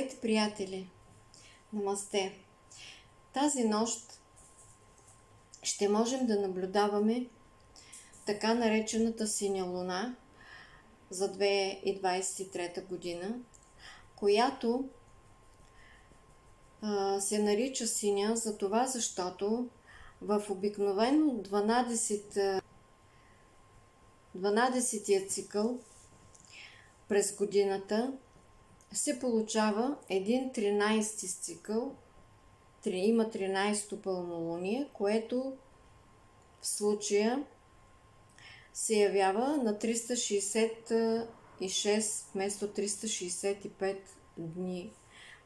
Здравейте, приятели! Намасте! Тази нощ ще можем да наблюдаваме така наречената синя луна за 2023 година, която се нарича синя за това, защото в обикновено 12-тия цикъл през годината се получава един 13-ти цикъл, има 13-то пълнолуние, което в случая се явява на 366 вместо 365 дни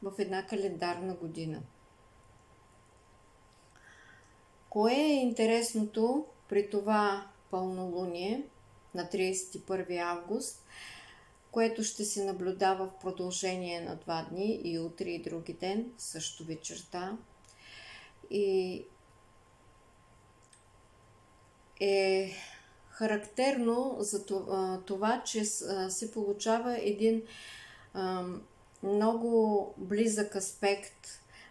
в една календарна година. Кое е интересното при това пълнолуние на 31 август, което ще се наблюдава в продължение на 2 дни, и утре и други ден, също вечерта, и е характерно за това, че се получава един много близък аспект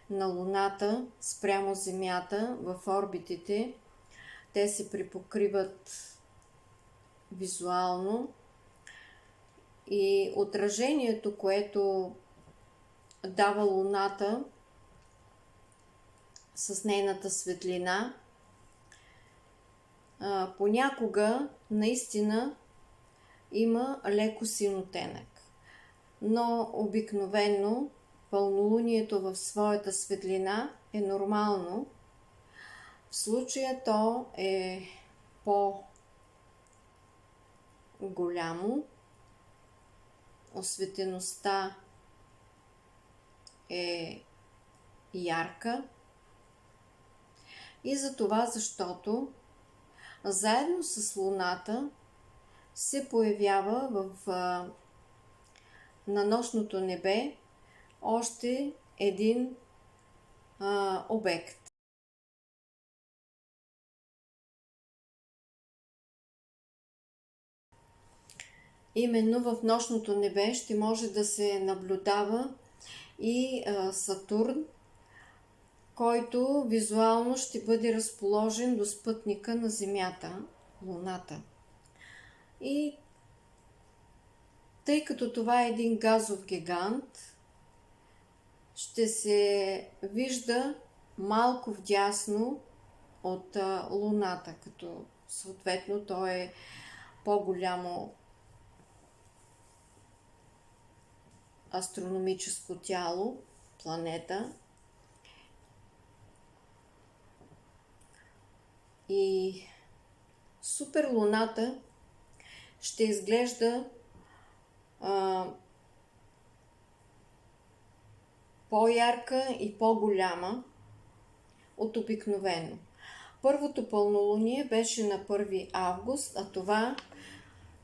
на Луната спрямо Земята в орбитите. Те се припокриват визуално и отражението, което дава Луната с нейната светлина, понякога наистина има леко син оттенък. Но обикновено пълнолунието в своята светлина е нормално. В случая то е по-голямо, осветеността е ярка, и за това, защото заедно с Луната се появява на нощното небе още един обект. Именно в нощното небе ще може да се наблюдава и Сатурн, който визуално ще бъде разположен до спътника на Земята, Луната. И тъй като това е един газов гигант, ще се вижда малко вдясно от Луната, като съответно то е по-голямо астрономическо тяло, планета. И суперлуната ще изглежда по-ярка и по-голяма от обикновено. Първото пълнолуние беше на 1 август, а това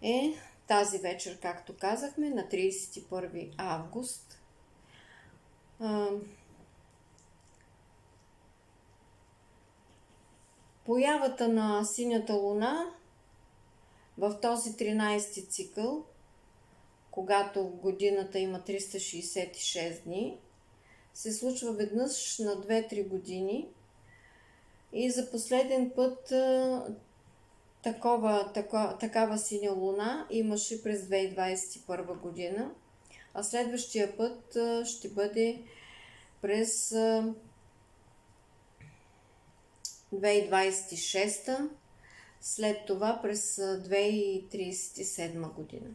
е тази вечер, както казахме, на 31 август. Появата на синята луна в този 13-ти цикъл, когато годината има 366 дни, се случва веднъж на 2-3 години, и за последен път такава синя луна имаше през 2021 година, а следващия път ще бъде през 2026, след това през 2037 година.